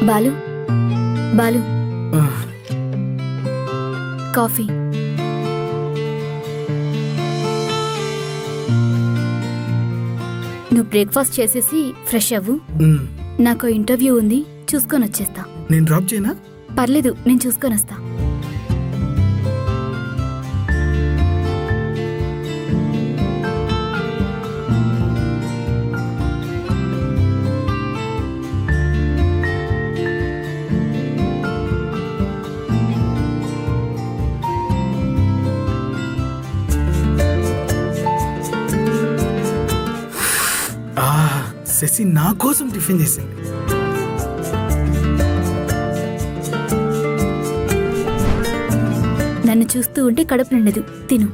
Balu Balu coffee. నువ్వు breakfast చేసేసి fresh అవ్వు. నాకు ఇంటర్వ్యూ ఉంది, చూసుకొని వచ్చేస్తా. నేను డ్రాప్ చేయనా? పర్లేదు, నేను చూసుకొని వస్తా. శశి నా కోసం టిఫిన్ చేసింది. నన్ను చూస్తూ ఉంటే కడుపు నిండదు, తిను.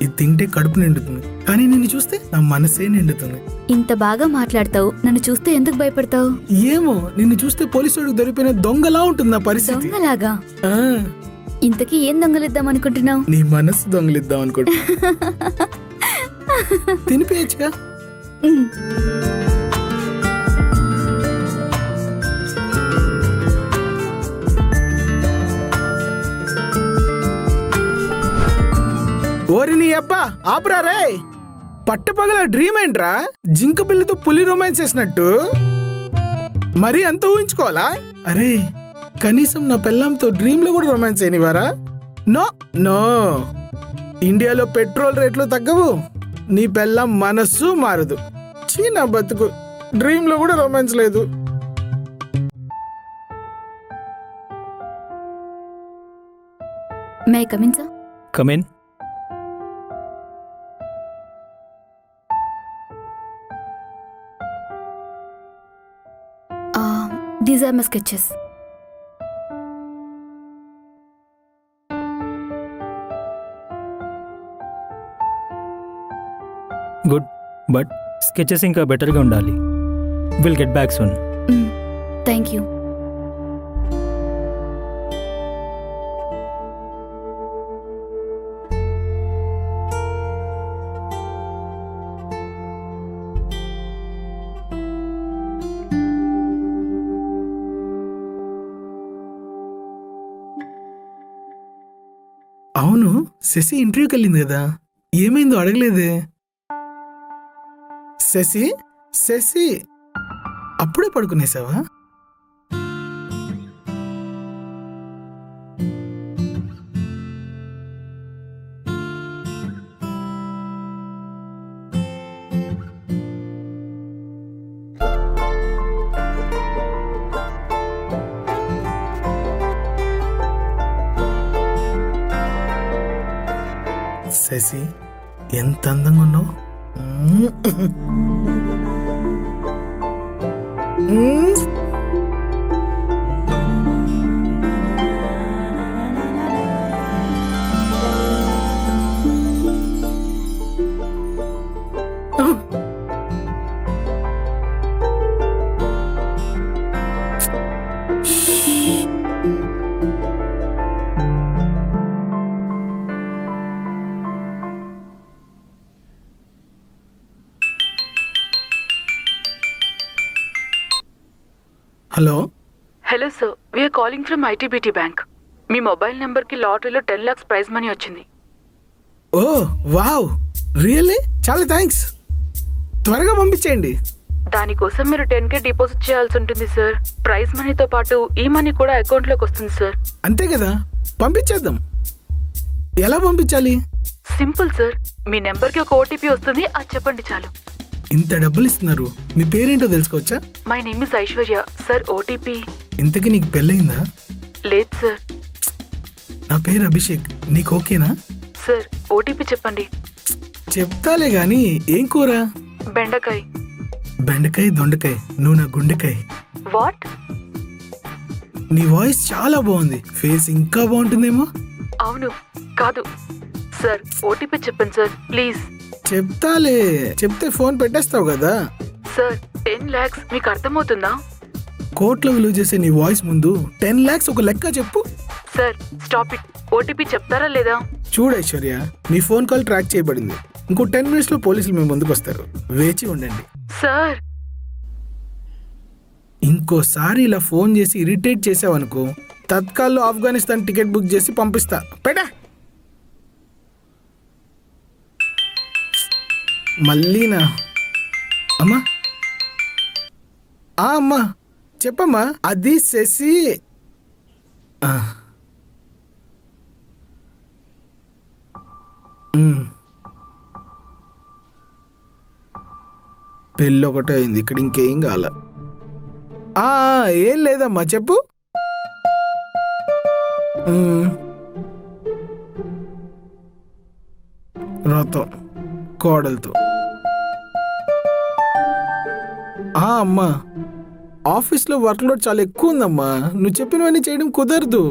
ఇది తింటే కడుపు నిండుతుంది, కానీ నిన్ను చూస్తే నా మనసే నిండుతుంది. ఇంత బాగా మాట్లాడతావు, నన్ను చూస్తే ఎందుకు భయపడతావు? ఏమో, నిన్ను చూస్తే పోలీసుడికి దొరికిపోయిన దొంగలా ఉంటుంది నా పరిస్థితి. దొంగలాగా? ఇంతకీ ఏం దొంగలిద్దాం అనుకుంటున్నావు? నీ మనసు దొంగలిద్దాం అనుకుంటున్నా. తినిపించగా. ఓరి నీ అబ్బా, ఆపురా రే. పట్టపగల డ్రీమ్ ఏంట్రా? జింక పిల్లతో పులి రొమాన్స్ చేసినట్టు మరీ అంత ఊహించుకోవాలా? అరే, కనీసం నా పెళ్ళంతో డ్రీమ్ లో కూడా రొమాన్స్ అయినవారా? నో నో, ఇండియాలో పెట్రోల్ రేట్లు తగ్గవు, నీ పెళ్ళం మనస్సు మారదు. చీనా బతుకు, డ్రీమ్ లో కూడా రొమాన్స్ లేదు. May come in sir? Come in. These are my sketches. Good, but sketches ఇంకా బెటర్గా ఉండాలి. Will get back soon. Thank you. అవును, శశి ఇంటర్వ్యూకి వెళ్ళింది కదా, ఏమైందో అడగలేదే. శశి శశి అప్పుడే పడుకునేసావా? శశి, ఎంత అందంగా ఉన్నావు. Hello hello sir, we are calling from ITBT bank. మీ మొబైల్ నెంబర్కి లాటరీలో 10 lakhs ప్రైజ్ మనీ వచ్చింది. Oh wow, really? చాలా థ్యాంక్స్. త్వరగా పంపించేయండి. దానికోసం మీరు 10K డిపాజిట్ చేయాల్సి ఉంటుంది సార్. ప్రైజ్ మనీతో పాటు ఈ మనీ కూడా అకౌంట్లోకి వస్తుంది సార్. అంతే కదా, పంపించేద్దాం. ఎలా పంపించాలి? సింపుల్ సార్, మీ నెంబర్కి ఒక ఓటీపీ వస్తుంది, అది చెప్పండి చాలు. ఇంత డబ్బులు ఇస్తున్నారు, మీ పేరేంటో తెలుసుకోవచ్చా? My name is Aishwarya sir. OTP? ఇంతకీ నీకు పెళ్ళయిందా? లేదు సార్. నా పేరు అభిషేక్, నీకు ఓకేనా? సార్ ఓటీపీ చెప్పండి. చెప్తాలే గాని, ఏం కూర? బెండకాయ. బెండకాయ దొండకాయ, నువ్వు నా గుండెకాయ. వాట్? నీ వాయిస్ చాలా బాగుంది, ఫేస్ ఇంకా బాగుంటుందేమో. అవును కాదు సార్, ఓటీపీ చెప్పండి సార్ ప్లీజ్. చెప్తాలే, చెప్తే ఫోన్ పెట్టేస్తావు కదా. సార్ 10 lakhs మీకు అర్థమవుతుందా? కోట్లో విలువ చేసే నీ వాయిస్ ముందు 10 lakhs ఒక లెక్క చెప్పు. Sir stop it. ఓటీపీ చెప్తారా లేదా? చూడు ఐశ్వర్య, మీ ఫోన్ కాల్ ట్రాక్ చేయబడింది. ఇంకో 10 minutes లో పోలీసులు మీ ముందుకు వస్తారు, వేచి ఉండండి. సార్ ఇంకోసారి ఇలా ఫోన్ చేసి ఇరిటేట్ చేసావనుకో, తత్కాల్లో ఆఫ్ఘనిస్తాన్ టికెట్ బుక్ చేసి పంపిస్తా. పెట్టా. మళ్ళీనా? అమ్మా అమ్మా చెప్పమ్మా. అది శశి. ఆ. పెళ్ళి ఒకటే అయింది, ఇక్కడ ఇంకేం కాల. ఏం లేదమ్మా, చెప్పు. వ్రతం కోడలతో. అమ్మా, ఆఫీస్లో వర్క్ లోడ్ చాలా ఎక్కువ ఉందమ్మా. నువ్వు చెప్పినవన్నీ చేయడం కుదరదు,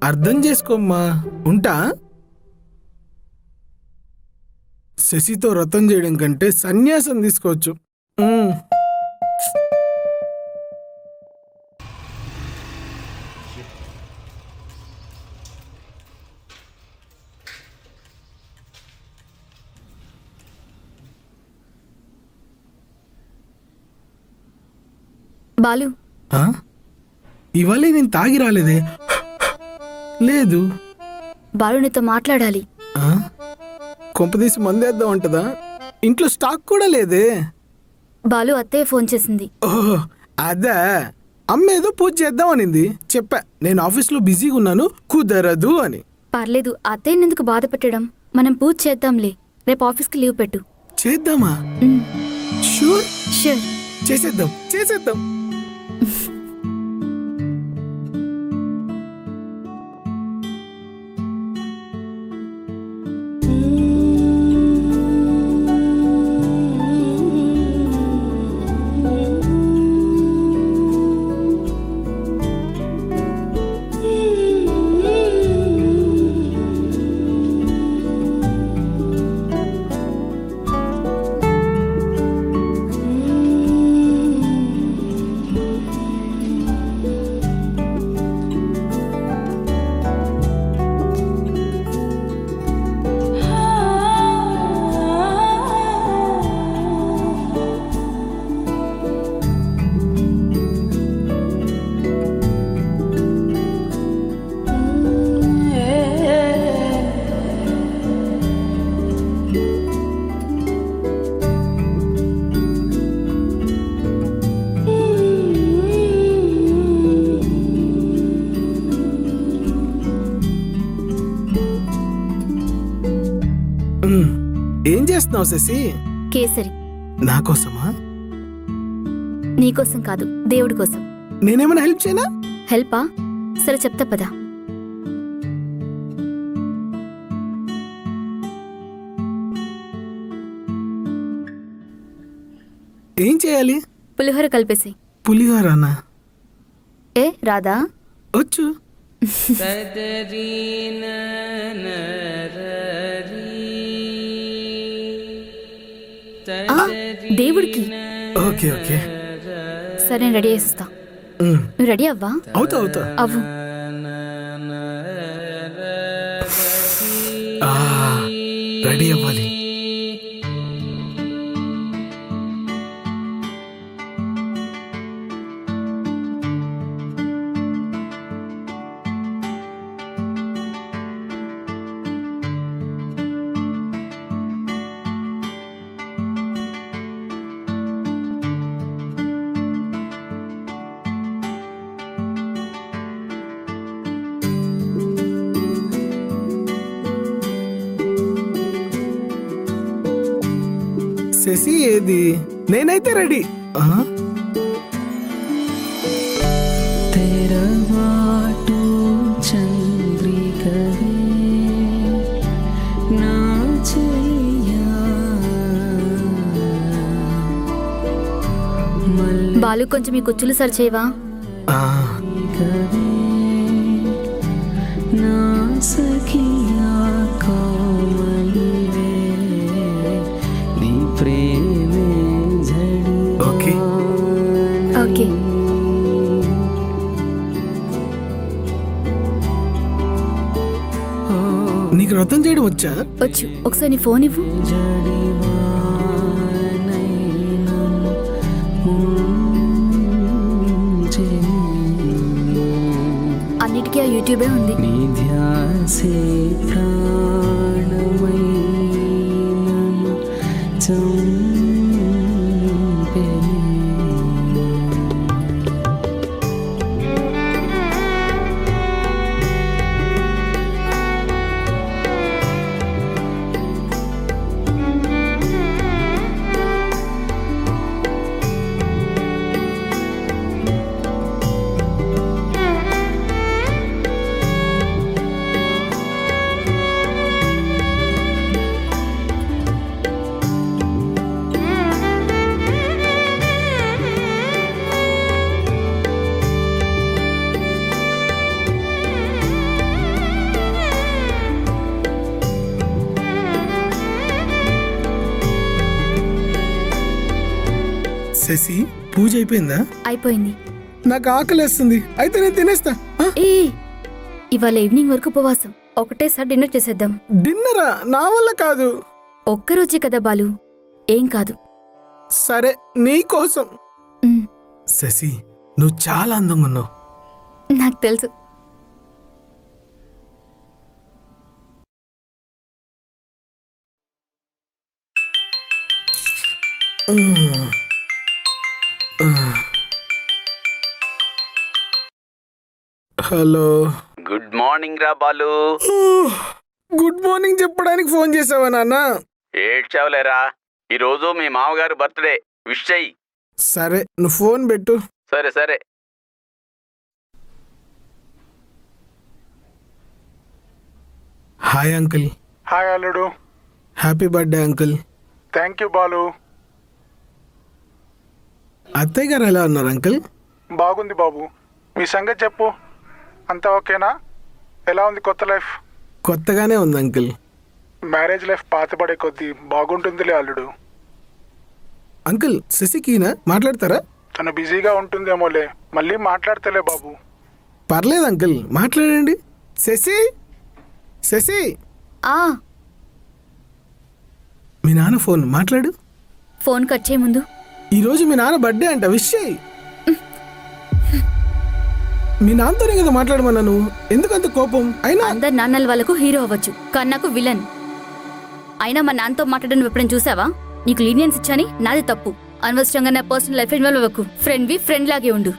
అర్థం చేసుకోమ్మా. ఉంటా. శశితో వ్రతం చేయడం కంటే సన్యాసం తీసుకోవచ్చు. బాలు, ఇవాళ నేను తాగి రాలేదే. లేదు. బాలు నీతో మాట్లాడాలి. కొంపదీసి మందేద్దాం అంటదా? ఇంట్లో స్టాక్ కూడా లేదే. బాలు, అత్తయ్య ఫోన్ చేసింది. ఓహో అదా. అమ్మ ఏదో పూజ చేద్దాం అనింది. చెప్పా నేను ఆఫీస్లో బిజీగా ఉన్నాను, కుదరదు అని. పర్లేదు, అత్తయ్యని ఎందుకు బాధ పెట్టడం? మనం పూజ చేద్దాంలే. రేపు ఆఫీస్కి లీవ్ పెట్టు. చేద్దామా? షూర్. షూర్. చేసేద్దాం చేసేద్దాం. ఏం చేస్తున్నావు శశి? కేసరి. నా కోసమా? నీకోసం కాదు, దేవుడి కోసం. నేనేమైనా హెల్ప్ చేయనా? హెల్పా? సరే చెప్తా పదా. ఏం చేయాలి? పులిహోర కలిపేసి. పులిహోరనా? ఏ రాదా? వచ్చు. దేవుడికి. Okay okay. సరే, నేను రెడీ చేసిస్తా. నువ్వు రెడీ అవ్వా? అవుతా అవుతా. అవ్వు. రెడీ అవ్వాలి. శశి ఏది? నేనైతే రెడీ. బాలు, కొంచెం ఈ కుచ్చులు సరి చేయవా? Okay okay. నీకు వ్రతం చేయడం వచ్చా? వచ్చు. ఒకసారి నీ ఫోన్ ఇవ్వు. యూట్యూబే ఉంది. నీ ధ్యాసే ప్రాణమై నన్ను చంపెను. శశి, పూజ అయిపోయిందా? అయిపోయింది. నాకు ఆకలేస్తుంది, అయితే నేను తినేస్తా. ఏ ఇవాళ ఈవినింగ్ వరకు ఉపవాసం. ఒకటేసారి డిన్నర్ చేసేద్దాం. డిన్నరా? నా వల్ల కాదు. ఒక్కరోజే కదా బాలు, ఏం కాదు. సరే, నీ కోసం. ఉమ్, శశి, నువ్వు చాలా అందంగా ఉన్నావు. నాకు తెలుసు. హలో. గుడ్ మార్నింగ్ రా బాలు. గుడ్ మార్నింగ్ చెప్పడానికి ఫోన్ చేసావా నాన్న? ఏడ్చావులేరా, ఈరోజు మీ మామగారు బర్త్డే, విష్ చెయ్యి. సరే, నువ్వు ఫోన్ పెట్టు. సరే సరే. Hi uncle. హాయ్ అల్లుడు. Happy birthday uncle. Thank you Balu. అత్తయ్య గారు ఎలా ఉన్నారు అంకుల్? బాగుంది బాబు. మీ సంగతి చెప్పు, అంతా ఓకేనా? ఎలా ఉంది కొత్త లైఫ్? కొత్తగానే ఉంది అంకుల్. మ్యారేజ్ లైఫ్ పాతపడే కొద్దీ బాగుంటుందిలే అల్లుడు. అంకుల్, శశికినా మాట్లాడతారా? తను బిజీగా ఉంటుందేమోలే, మళ్ళీ మాట్లాడతలే బాబు. పర్లేదు అంకుల్, మాట్లాడండి. శశి, శశి, ఆ మీ నాన్న ఫోన్ మాట్లాడు. ఫోన్ కట్ చేయ ముందు. ఈరోజు మీ నాన్న బర్త్డే అంట, విష్ చెయ్యి. మీ నాన్నతోనే కదా మాట్లాడమన్నాను, ఎందుకంత కోపం? అయినా అందరు నాన్నల వాళ్ళకు హీరో అవ్వచ్చు, కానీ నాకు విలన్. అయినా మా నాన్నతో మాట్లాడడం ఎప్పుడైనా చూసావా? నీకు లీనియన్స్ ఇచ్చాని నాది తప్పు. అనవసరంగా నా పర్సనల్ లైఫ్ ఇన్వాల్వ్ అవ్వకు. ఫ్రెండ్వి ఫ్రెండ్ లాగే ఉండు.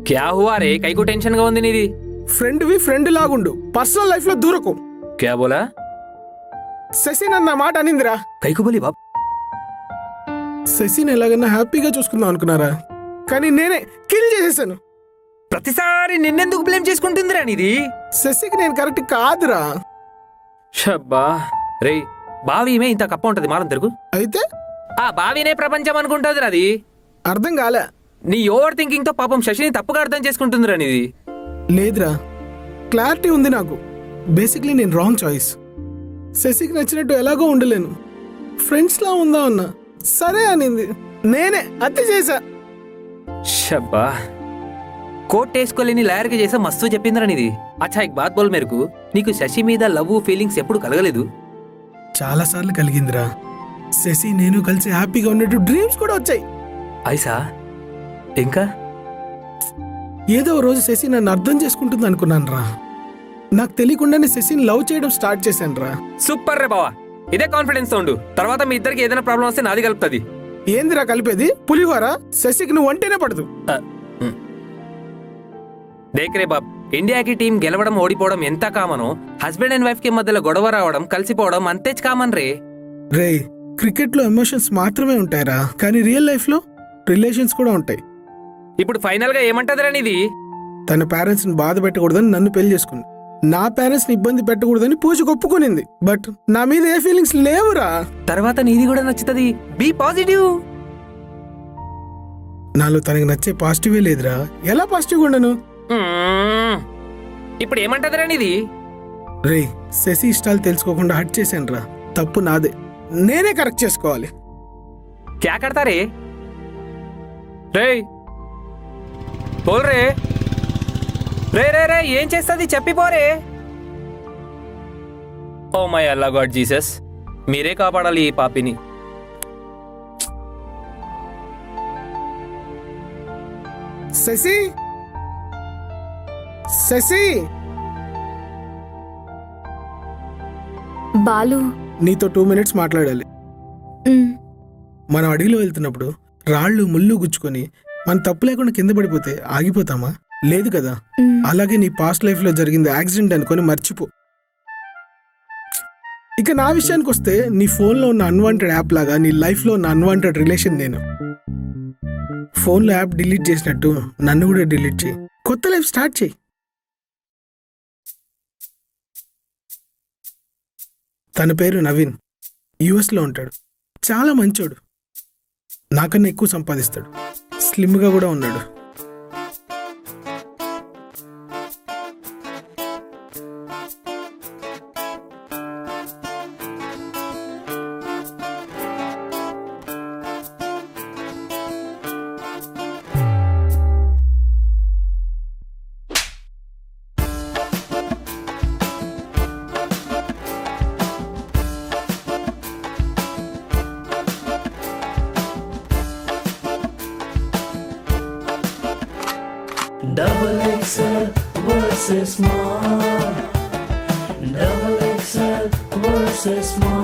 క్యా హువా రే, కైకు టెన్షన్ గా ఉంది నీది? ఫ్రెండ్వి ఫ్రెండ్ లాగుండు, పర్సనల్ లైఫ్ లో దూరకు. క్యా బోలా? శశి నన్న మాట అనిందిరా. కైకు బోలి బాబ్? శశిని ఎలాగైనా హ్యాపీగా చూసుకుందాం అనుకున్నారా, కానీ నేనే కిల్ చేసేసాను. ప్రతిసారి నిన్నెందుకు బ్లేమ్ చేసుకుంటుందిరా నీది? శశికి నేను కరెక్ట్ కాదురా. షబ్బా రే, బావిమే ఇంత కప్ప ఉంటది మాలం తెరుగు. అయితే ఆ బావినే ప్రపంచం అనుకుంటుందిరా అది. అర్థం కాలే. నీ ఓవర్ థింకింగ్ తో పాపం శశిని తప్పుగా అర్థం చేసుకుంటుందిరా నీది. లేదురా, క్లారిటీ ఉంది నాకు. బేసిక్లీ నేను రాంగ్ చాయిస్. శశికి నచ్చినట్టు ఎలాగో ఉండలేను, ఫ్రెండ్స్ లా ఉందా అన్నా. సరే అనింది, నేనే హత్య చేశా. షబ్బా, కోట్ వేసుకోలేని లాయర్కి చేసా మస్తు చెప్పిందిరా నీది. అచ్చా, ఇక్ బాత్ బోల్ మేరకు నీకు శశి మీద లవ్ ఫీలింగ్స్ ఎప్పుడు కలగలేదు? చాలా సార్లు కలిగిందిరా. శశి నేను కలిసి హ్యాపీగా ఉన్నట్టు డ్రీమ్స్ కూడా వచ్చాయి. ఐసా, ఇంకా ఏదో రోజు శశి నన్ను అర్థం చేసుకుంటుంది అనుకున్నాను రా. నాకు తెలియకుండానే శశిని లవ్ చేయడం స్టార్ట్ చేశాను రా. సూపర్ రే బావా, ఇదే కాన్ఫిడెన్స్ తో ఉండు. తర్వాత మీ ఇద్దరికి ఏదైనా ప్రాబ్లం వస్తే నాది కలుపుతుంది. ఏందిరా కలిపేది? పులిహోర. శశికి నువ్వు అంటేనే పడదు. దేక్ రే బాబ్, ఇండియాకి టీం గెలవడం ఓడిపోవడం ఎంత కామనో, హస్బెండ్ అండ్ వైఫ్ కి మధ్యలో గొడవ రావడం కలిసిపోవడం అంతే కామన్ రే. రే, క్రికెట్ లో ఎమోషన్స్ మాత్రమే ఉంటాయిరా, కానీ రియల్ లైఫ్ లో రిలేషన్స్ కూడా ఉంటాయి. ఇప్పుడు ఫైనల్ గా ఏమంటదిరా నీది? తన పేరెంట్స్ ని బాధ పెట్టకూడదని నన్ను పెళ్లి చేసుకుంది. నా పేరెంట్స్ ని ఇబ్బంది పెట్టకూడదని పూజకు ఒప్పుకునింది. బట్ నా మీద ఏ ఫీలింగ్స్ లేవురా. తర్వాత నీది కూడా నచ్చుతుంది. Be positive. నాలో తనకి నచ్చే పాజిటివే లేదురా. ఎలా పాజిటివ్ ఉండను? ఇప్పుడు ఏమంటదిరా నీది? రే, శశి ఇష్టాలు తెలుసుకోకుండా హట్ చేశాను రా. తప్పు నాదే, నేనే కరెక్ట్ చేసుకోవాలి. క్యా కడతా రే రే బోల్ రే రే రే రే ఏం చేస్తుంది చెప్పిపోరే. Oh my Allah God Jesus, మీరే కాపాడాలి ఈ పాపిని. శశి శశి, బాలు. నీతో 2 minutes మాట్లాడాలి. మ్, మనం అడవిలో వెళ్తున్నప్పుడు రాళ్ళు ముళ్ళు గుచ్చుకొని మన తప్పు లేకుండా కింద పడిపోతే ఆగిపోతామా? లేదు కదా. మ్. అలాగే నీ పాస్ట్ లైఫ్ లో జరిగింది యాక్సిడెంట్ అనుకొని మర్చిపో. ఇక నా విషయానికి వస్తే, నీ ఫోన్లో ఉన్న అన్వాంటెడ్ యాప్ లాగా నీ లైఫ్లో ఉన్న అన్వాంటెడ్ రిలేషన్ నేను. ఫోన్లో యాప్ డిలీట్ చేసినట్టు నన్ను కూడా డిలీట్ చేయి, కొత్త లైఫ్ స్టార్ట్ చేయి. తన పేరు నవీన్, యుఎస్లో ఉంటాడు. చాలా మంచోడు, నాకన్నా ఎక్కువ సంపాదిస్తాడు, స్లిమ్గా కూడా ఉన్నాడు. Double XL versus small. Double XL versus small.